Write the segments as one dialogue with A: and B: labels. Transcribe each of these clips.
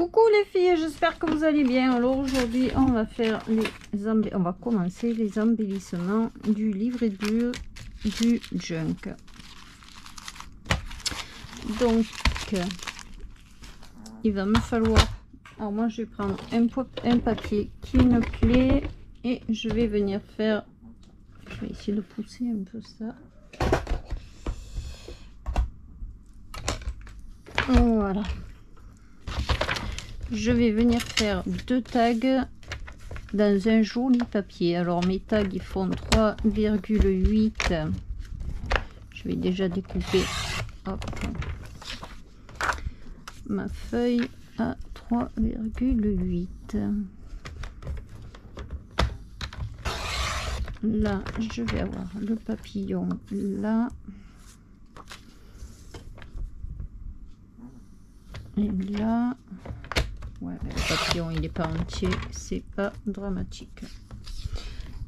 A: Coucou les filles, j'espère que vous allez bien. Alors aujourd'hui on va faire on va commencer les embellissements du livret bleu du junk. Donc il va me falloir, alors moi je vais prendre un papier qui me plaît et je vais venir faire, je vais essayer de pousser un peu ça. Voilà. Je vais venir faire 2 tags dans un joli papier. Alors mes tags ils font 3,8. Je vais déjà découper, hop, ma feuille à 3,8. Là je vais avoir le papillon là. Et là, ouais, le papillon il n'est pas entier, c'est pas dramatique.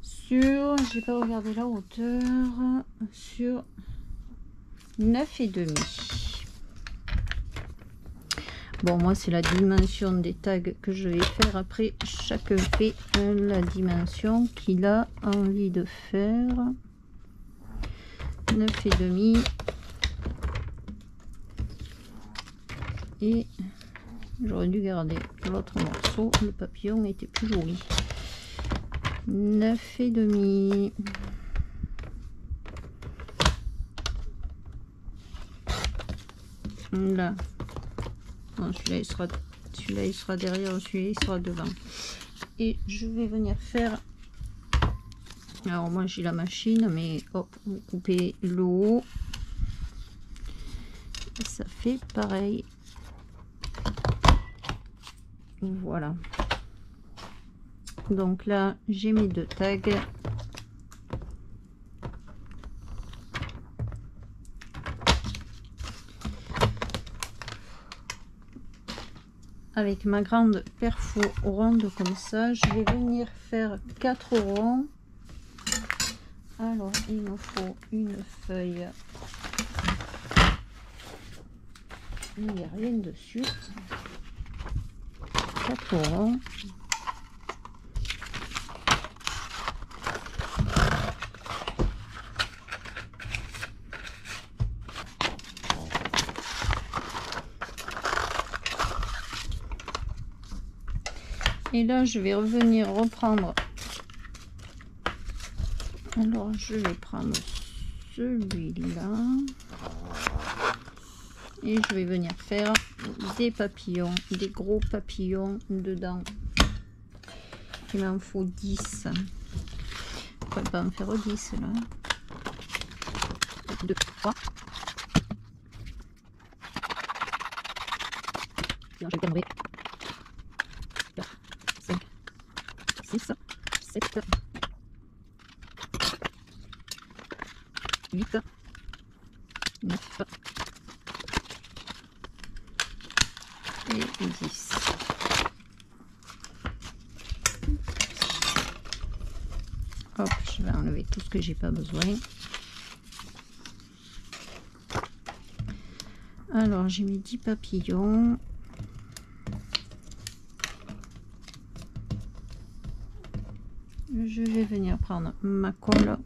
A: Sur, j'ai pas regardé la hauteur, sur 9,5. Bon, moi c'est la dimension des tags que je vais faire. Après, chacun fait la dimension qu'il a envie de faire. 9,5. Et j'aurais dû garder l'autre morceau, le papillon était plus joli. 9,5. Là, celui-là il sera derrière, celui-là il sera devant. Et je vais venir faire, alors moi j'ai la machine, mais hop, vous coupez le haut, ça fait pareil. Voilà, donc là j'ai mes 2 tags. Avec ma grande perfo ronde comme ça, je vais venir faire 4 ronds. Alors il me faut une feuille, il n'y a rien dessus. 4 ronds. Et là je vais revenir reprendre, alors je vais prendre celui-là et je vais venir faire des papillons, des gros papillons dedans. Il m'en faut 10. Je pourrais pas en faire 10 là. 2, 3. Je vais tomber. 4, 5, 6, 7, 8, 9 et 10. Hop, je vais enlever tout ce que j'ai pas besoin. Alors j'ai mis 10 papillons. Je vais venir prendre ma colle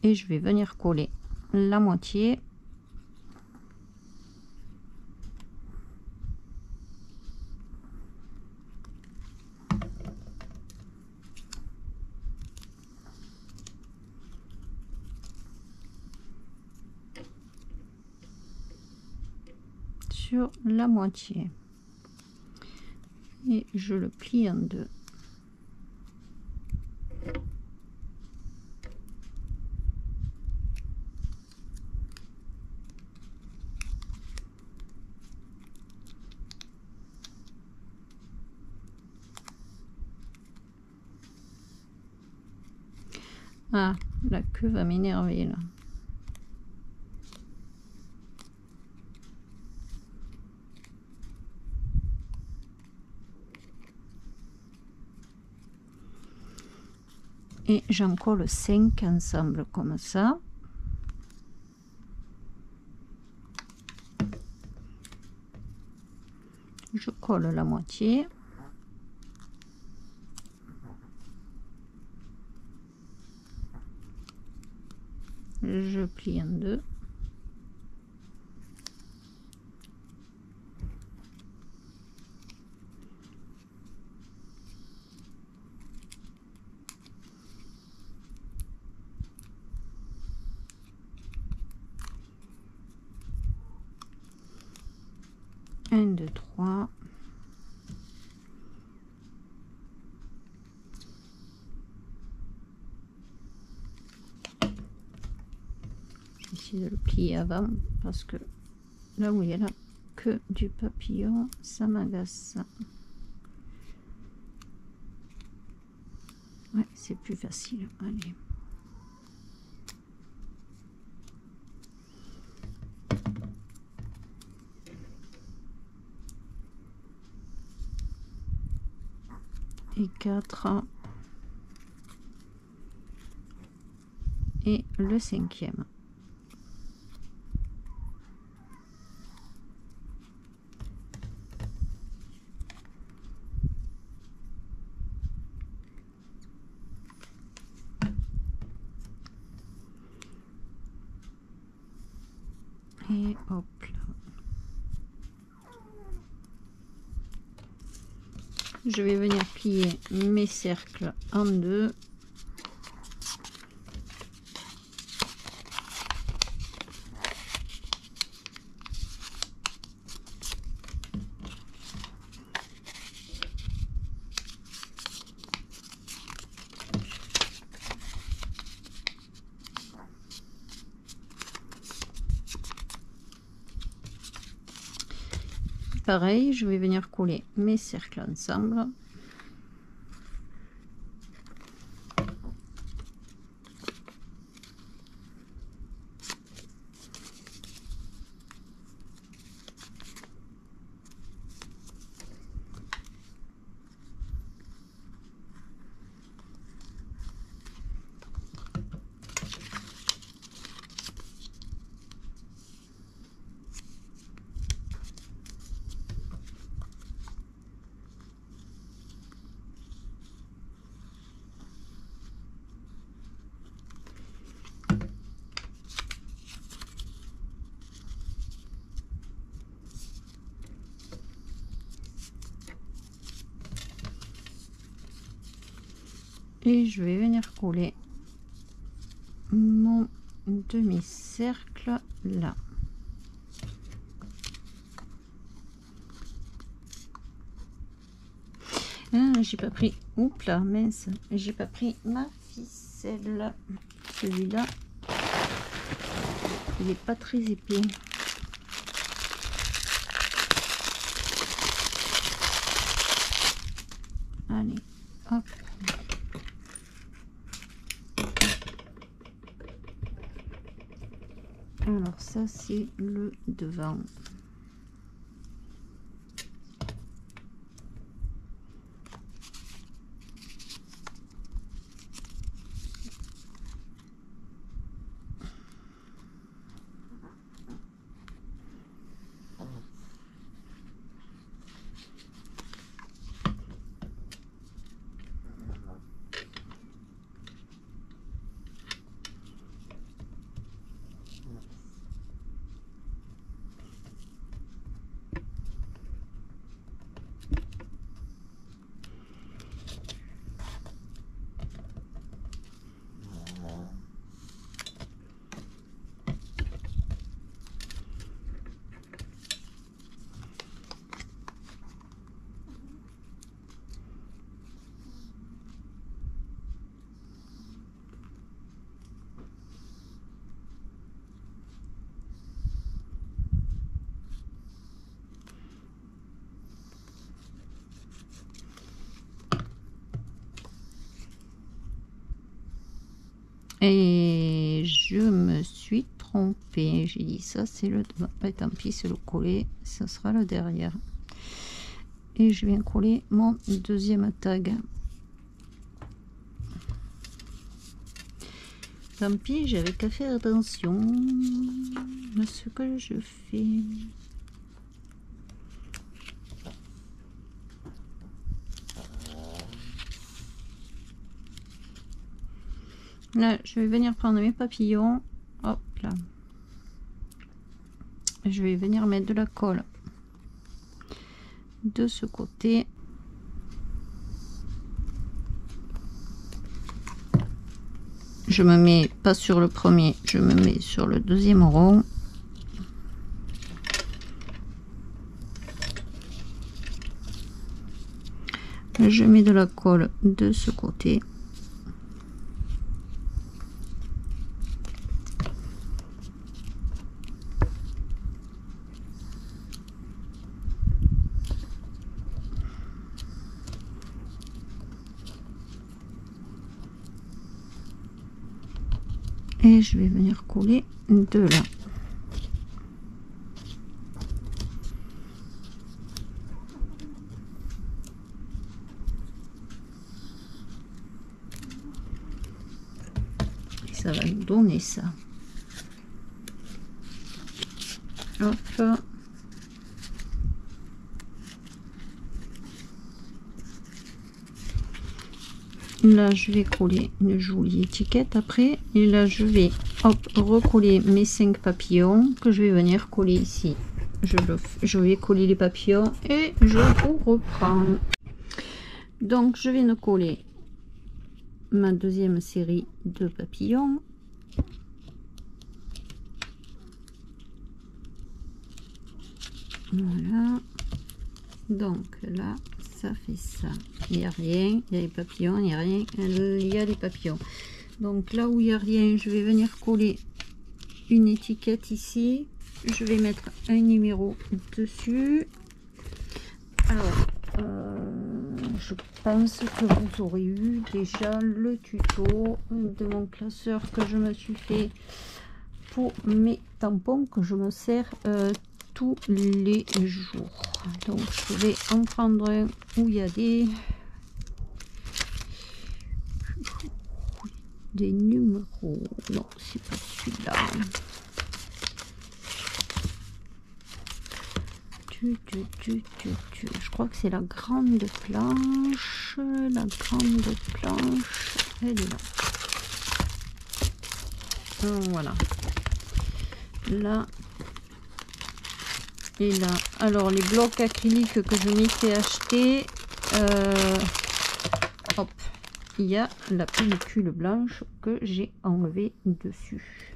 A: et je vais venir coller la moitié sur la moitié et je le plie en deux. Ah, la queue va m'énerver là. Et j'en colle 5 ensemble comme ça. Je colle la moitié. Je plie en deux. Un, deux, trois. J'essaie de le plier avant parce que là où il y a la queue du papillon, ça m'agace. Ouais, c'est plus facile. Allez. Et 4. Et le 5e. Et hop là. Je vais venir plier mes cercles en deux. Pareil, je vais venir coller mes cercles ensemble. Et je vais venir coller mon demi-cercle là. Ah, j'ai pas pris, oups là, mince, j'ai pas pris ma ficelle. Celui-là, il est pas très épais. Allez, hop. Alors ça c'est le devant. Et je me suis trompée, j'ai dit ça c'est le devant, bah, tant pis c'est le collet, ça sera le derrière. Et je viens coller mon deuxième tag. Tant pis, j'avais qu'à faire attention à ce que je fais. Là, je vais venir prendre mes papillons. Hop là. Je vais venir mettre de la colle de ce côté. Je me mets pas sur le premier, je me mets sur le deuxième rond. Je mets de la colle de ce côté. Et je vais venir coller de là. Et ça va nous donner ça. Hop. Là je vais coller une jolie étiquette après, et là je vais recoller mes 5 papillons que je vais venir coller ici. Je vais coller les papillons et je vous reprends. Donc je viens de coller ma deuxième série de papillons. Voilà, donc là ça fait ça, il n'y a rien, il y a les papillons, il n'y a rien, il y a les papillons. Donc là où il n'y a rien, je vais venir coller une étiquette ici, je vais mettre un numéro dessus. Alors je pense que vous aurez eu déjà le tuto de mon classeur que je me suis fait pour mes tampons que je me sers tous les jours. Donc je vais en prendre un où il y a des numéros. Non, c'est pas celui-là. Je crois que c'est la grande planche. La grande planche, elle est là. Voilà. Là et là. Alors les blocs acryliques que je m'étais acheté, hop, il y a la pellicule blanche que j'ai enlevée dessus.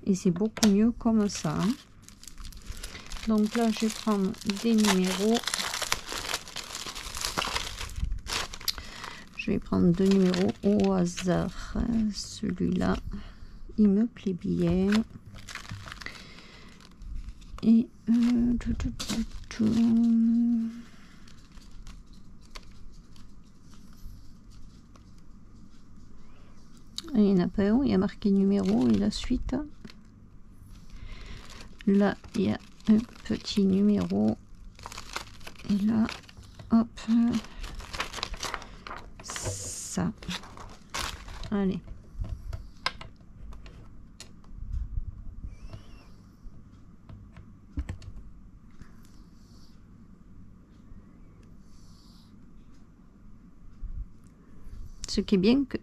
A: Et c'est beaucoup mieux comme ça. Hein. Donc là, je vais prendre des numéros. Je vais prendre 2 numéros au hasard. Celui-là, il me plaît bien. Et il n'y en a pas un, il y a marqué numéro et la suite. Là, il y a un petit numéro. Et là, hop, ça. Allez. Ce qui est bien, que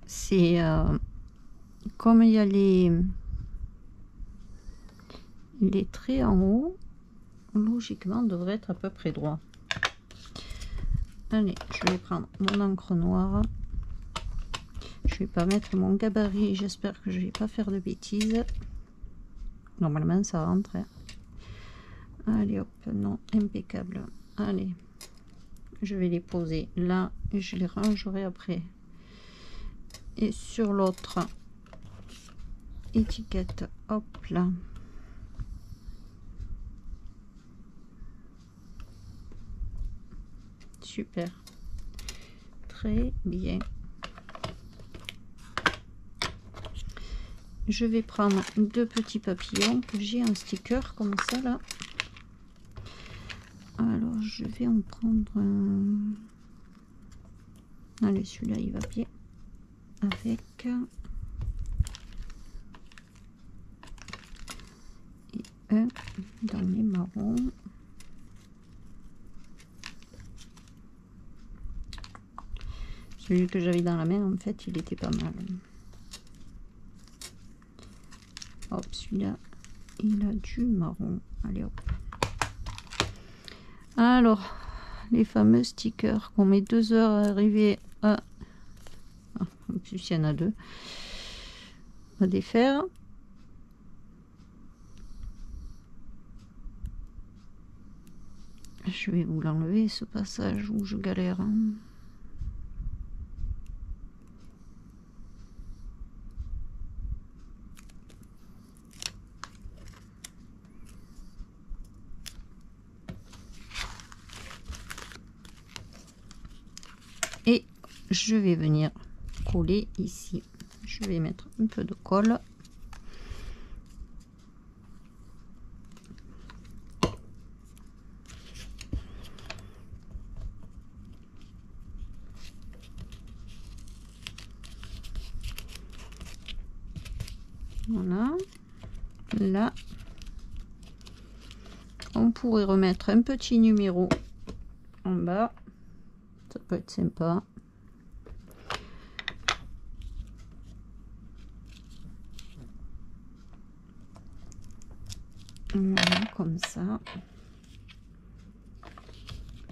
A: c'est comme il y a les traits en haut, logiquement devrait être à peu près droit. Allez, je vais prendre mon encre noire. Je vais pas mettre mon gabarit, j'espère que je vais pas faire de bêtises. Normalement ça rentre. Hein. Allez hop, non, impeccable. Allez, je vais les poser là et je les rangerai après. Et sur l'autre étiquette, hop là. Super, très bien. Je vais prendre 2 petits papillons que j'ai en sticker comme ça là. Alors je vais en prendre un. Allez, celui-là il va bien avec. Et un dans les marrons. Celui que j'avais dans la main, en fait, il était pas mal. hop, celui-là, il a du marron. Allez, hop. Alors, les fameux stickers qu'on met 2 heures à arriver à... Ah, en plus, il y en a 2. À défaire. Je vais vous l'enlever, ce passage où je galère. Et je vais venir coller ici. Je vais mettre un peu de colle. Voilà. Là, on pourrait remettre un petit numéro en bas. Ça peut être sympa. Voilà, comme ça.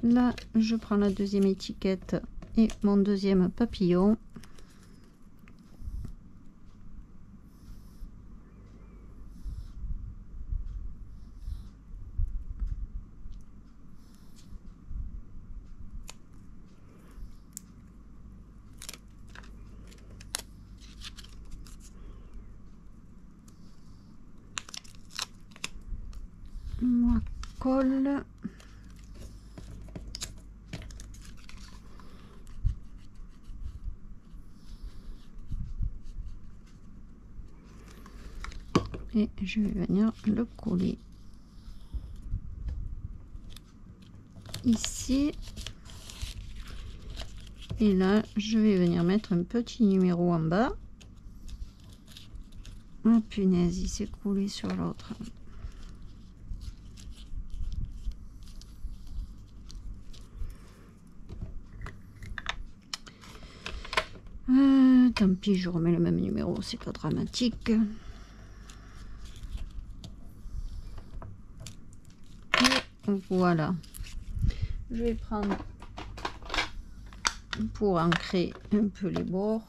A: Là, je prends la deuxième étiquette et mon deuxième papillon. On colle. Et je vais venir le coller ici. Et là, je vais venir mettre un petit numéro en bas. Ah punaise, il s'est collé sur l'autre. Tant pis, je remets le même numéro, c'est pas dramatique. Et voilà. Je vais prendre pour ancrer un peu les bords.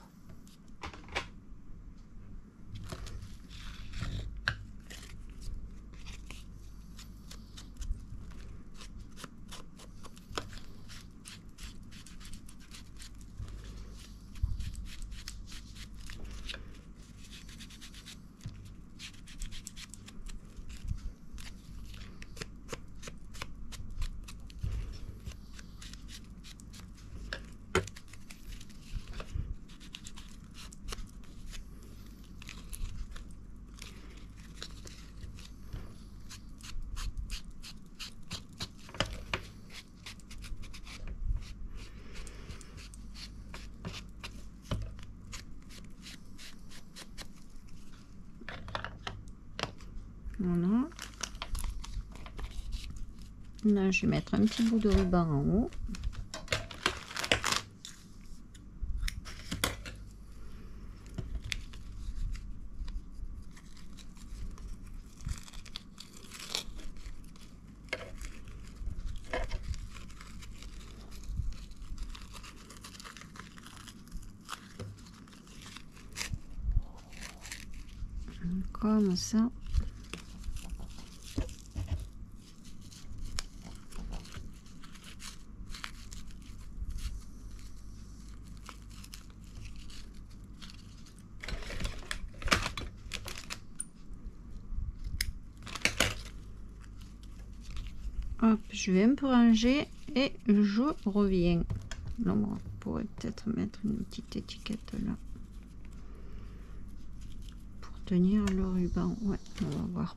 A: Voilà. Là, je vais mettre un petit bout de ruban en haut. Comme ça. Hop, je vais un peu ranger et je reviens. Non, on pourrait peut-être mettre une petite étiquette là pour tenir le ruban. Ouais, on va voir.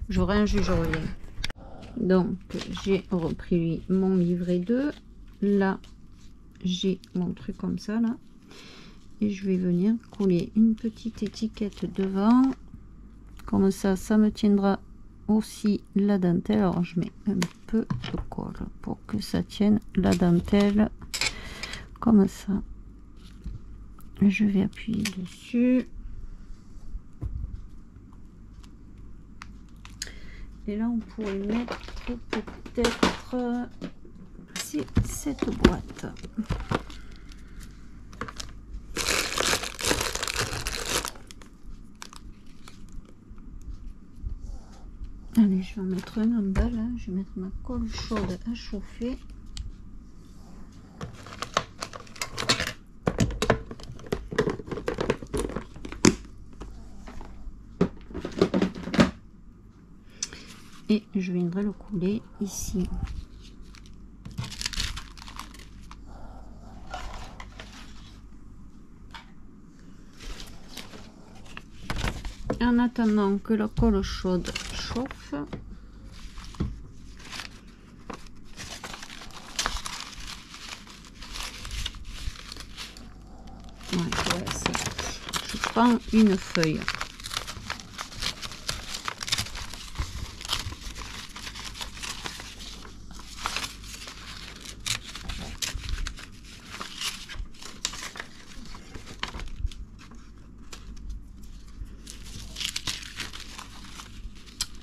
A: Je range et je reviens. Donc, j'ai repris mon livret 2. Là, j'ai mon truc comme ça là. Et je vais venir coller une petite étiquette devant. Comme ça, ça me tiendra aussi la dentelle. Alors je mets un peu de colle pour que ça tienne la dentelle comme ça. Je vais appuyer dessus. Et là, on pourrait mettre peut-être cette boîte. Allez, je vais en mettre un en bas là. Je vais mettre ma colle chaude à chauffer. Et je viendrai le couler ici. En attendant que la colle chaude chauffe, je prends une feuille.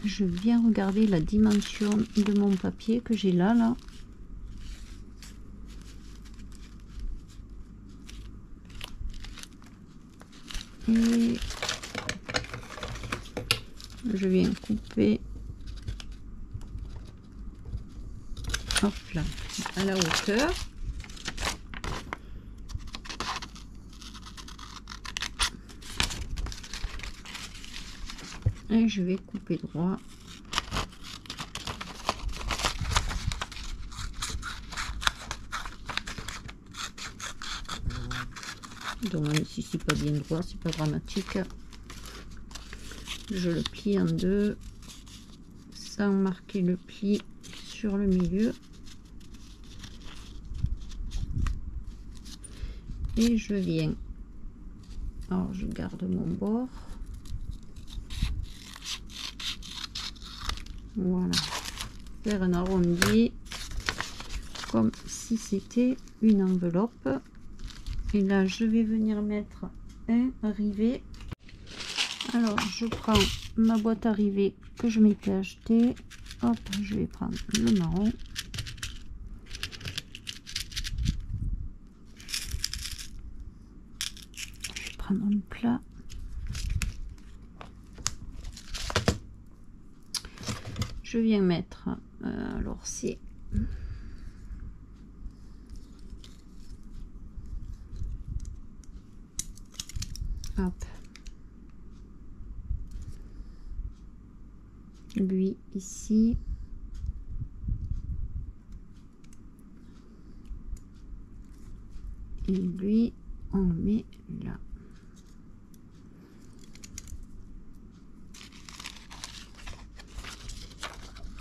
A: Je viens regarder la dimension de mon papier que j'ai là. Et je viens couper, hop là, à la hauteur. Et je vais couper droit. Donc même si c'est pas bien droit, c'est pas dramatique. Je le plie en deux sans marquer le pli sur le milieu. Et je viens. Alors je garde mon bord. Voilà, faire un arrondi comme si c'était une enveloppe. Et là je vais venir mettre un rivet. Alors je prends ma boîte à rivets que je m'étais acheté. Hop, je vais prendre le marron. Je vais prendre un plat. Je viens mettre, alors c'est hop, lui ici, et lui on le met là.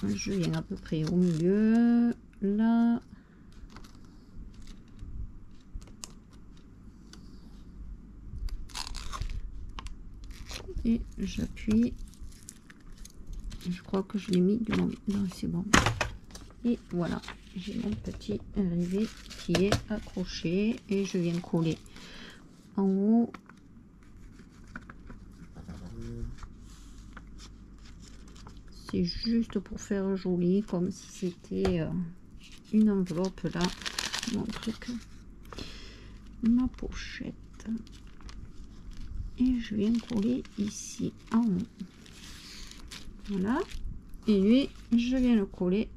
A: Je viens à peu près au milieu, là. Et j'appuie. Je crois que je l'ai mis du bon. Non, c'est bon. Et voilà, j'ai mon petit rivet qui est accroché. Et je viens coller en haut. C'est juste pour faire joli, comme si c'était une enveloppe là, mon truc, ma pochette. Et je viens coller ici en haut. Voilà. Et lui, je viens le coller.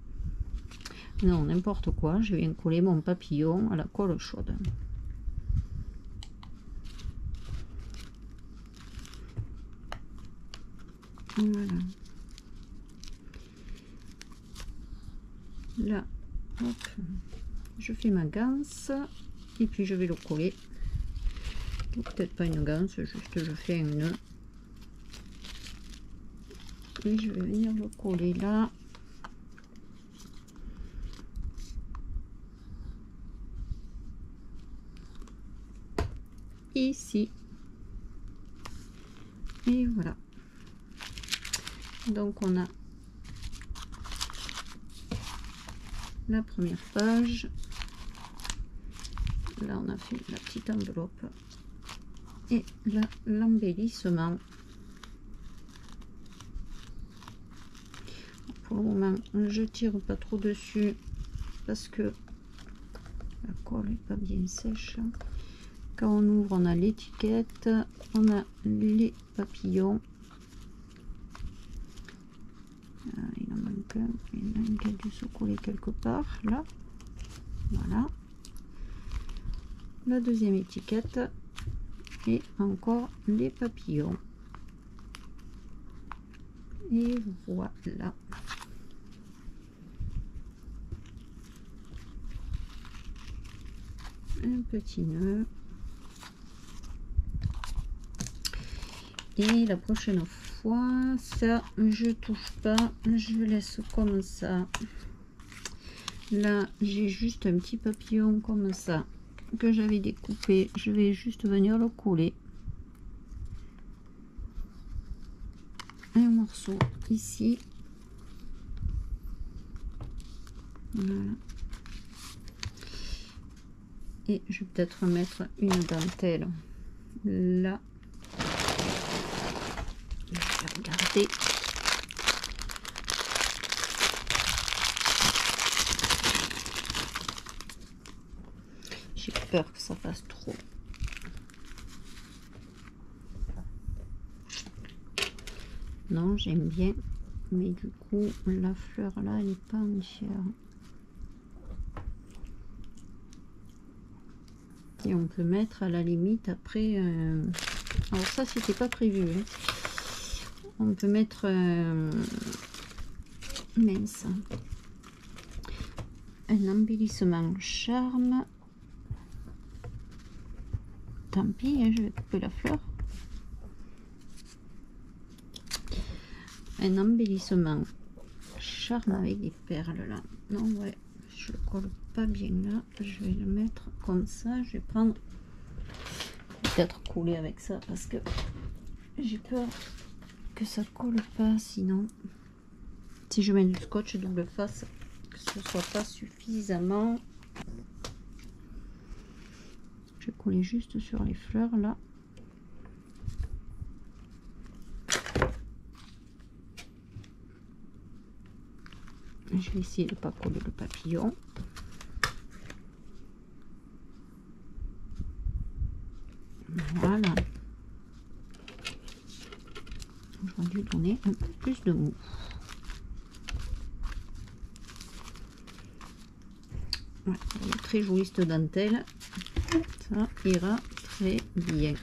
A: Non, n'importe quoi. Je viens coller mon papillon à la colle chaude. Voilà. Là, hop, je fais ma ganse et puis je vais le coller. Peut-être pas une ganse, juste je fais un nœud. Et je vais venir le coller là. Ici. Et voilà. Donc on a la première page. Là on a fait la petite enveloppe et là l'embellissement. pour le moment, je tire pas trop dessus parce que la colle est pas bien sèche. Quand on ouvre, on a l'étiquette, on a les papillons. Il en manque un, il y en a un qui a dû se coller quelque part là. Voilà, la deuxième étiquette et encore les papillons. Et voilà. Un petit nœud. Et la prochaine fois, ça, je touche pas, je laisse comme ça. Là, j'ai juste un petit papillon comme ça que j'avais découpé. Je vais juste venir le coller. Un morceau ici. Voilà. Et je vais peut-être mettre une dentelle là. Je vais regarder. J'ai peur que ça fasse trop. Non, j'aime bien. Mais du coup, la fleur là, elle n'est pas entière. Et on peut mettre à la limite après... Alors ça, c'était pas prévu. Hein. On peut mettre... mince. Un embellissement charme. Tant pis, hein, je vais couper la fleur. Un embellissement charme avec des perles là. Non, ouais, je le colle pas bien là. Je vais le mettre comme ça. Je vais prendre... peut-être coller avec ça parce que j'ai peur que ça colle pas, sinon si je mets du scotch double face que ce soit pas suffisamment. Je vais coller juste sur les fleurs là. Je vais essayer de ne pas coller le papillon. Voilà. J'aurais dû donner un peu plus de mou. Ouais, elle est très jolie cette dentelle. Ça ira très bien.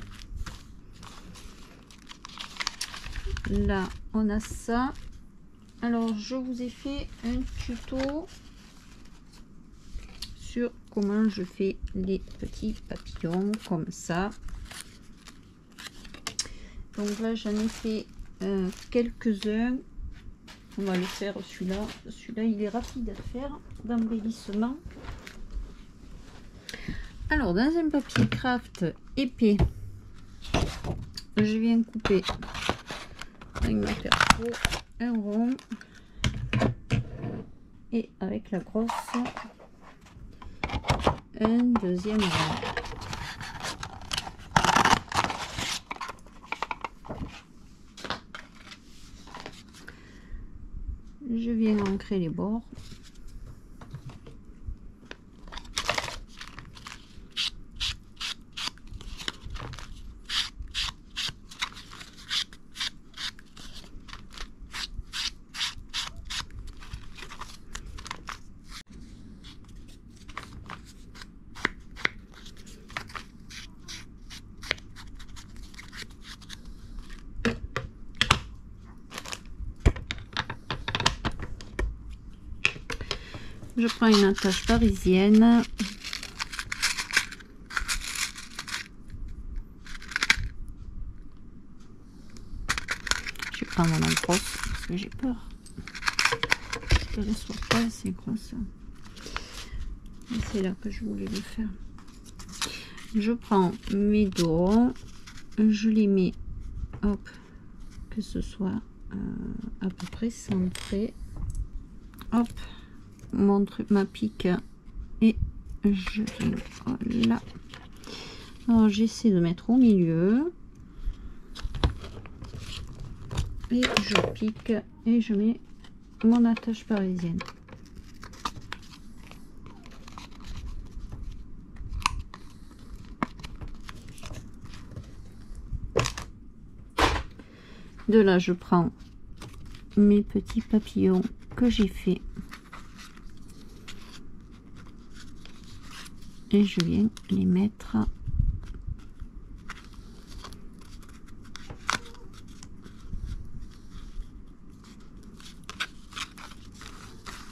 A: Là, on a ça. Alors, je vous ai fait un tuto sur comment je fais les petits papillons comme ça. Donc là, j'en ai fait quelques-uns. On va le faire celui-là. Celui-là, il est rapide à faire d'embellissement. Alors, dans un papier craft épais, je viens couper avec ma perco un rond et avec la grosse un deuxième rond. Je viens ancrer les bords. Je prends une attache parisienne. Je vais prendre la grosse parce que j'ai peur qu'elle ne soit pas assez grosse. C'est là que je voulais le faire. Je prends mes deux ronds, je les mets, hop, que ce soit à peu près centré. Hop. Ma pique et je viens là. Alors j'essaie de mettre au milieu et je pique et je mets mon attache parisienne. De là, je prends mes petits papillons que j'ai fait et je viens les mettre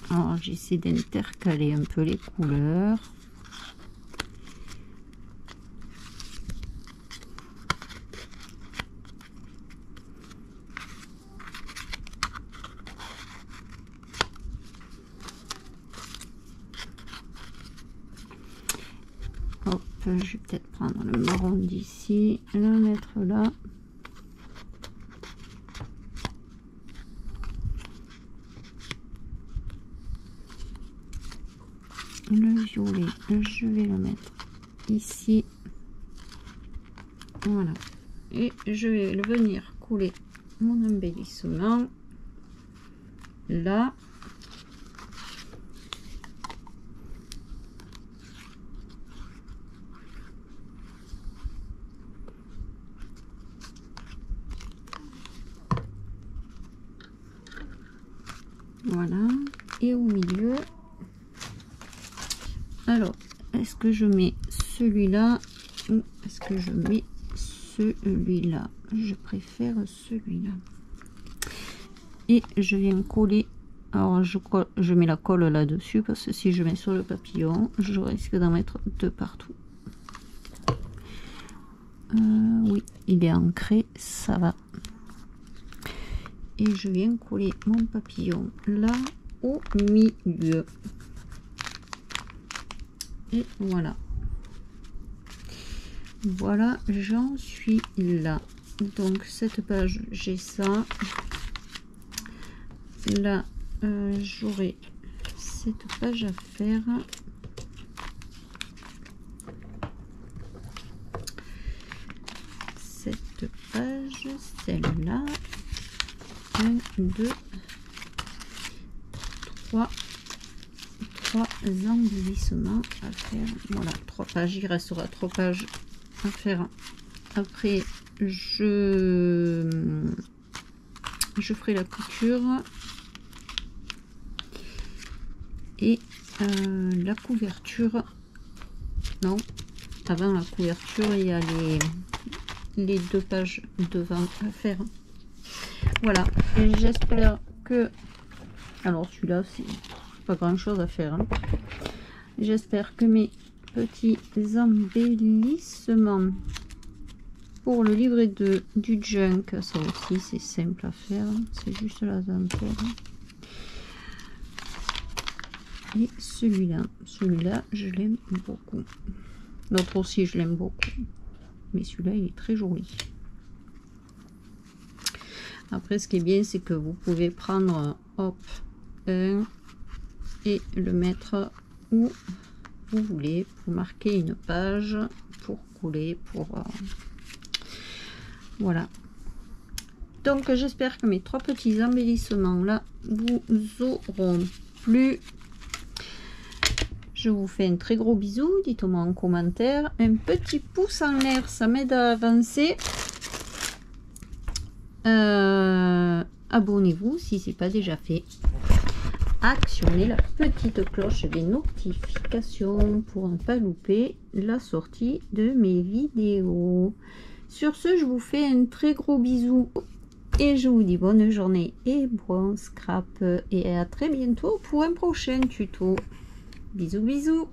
A: alors j'essaie d'intercaler un peu les couleurs. Hop, je vais peut-être prendre le marron d'ici, le mettre là. Le violet, je vais le mettre ici. Voilà. Et je vais venir couler mon embellissement là. Voilà. Et au milieu, alors, est-ce que je mets celui-là ou est-ce que je mets celui-là? Je préfère celui-là. Et je viens coller. Alors, je mets la colle là-dessus parce que si je mets sur le papillon, je risque d'en mettre deux partout. Oui, il est ancré, ça va. Et je viens coller mon papillon là au milieu. Et voilà. Voilà, j'en suis là. Donc cette page, j'ai ça. Là, j'aurai cette page à faire. Cette page, celle-là. 1, 2, 3 embellissements à faire. Voilà, 3 pages. Il restera 3 pages à faire. Après, je ferai la couture et la couverture. Non, avant la couverture, il y a les 2 pages devant à faire. Voilà, et j'espère que... Alors celui-là, c'est pas grand chose à faire. Hein. J'espère que mes petits embellissements pour le livret 2 du junk, ça aussi c'est simple à faire. C'est juste la dentelle. Et celui-là, je l'aime beaucoup. L'autre aussi, je l'aime beaucoup. Mais celui-là, il est très joli. Après, ce qui est bien, c'est que vous pouvez prendre hop, un et le mettre où vous voulez pour marquer une page, pour couler, pour voilà. Donc, j'espère que mes 3 petits embellissements là vous auront plu. Je vous fais un très gros bisou. Dites-moi en commentaire. Un petit pouce en l'air, ça m'aide à avancer. Abonnez-vous si ce n'est pas déjà fait. Actionnez la petite cloche des notifications pour ne pas louper la sortie de mes vidéos. Sur ce, je vous fais un très gros bisou et je vous dis bonne journée et bon scrap et à très bientôt pour un prochain tuto. Bisous bisous.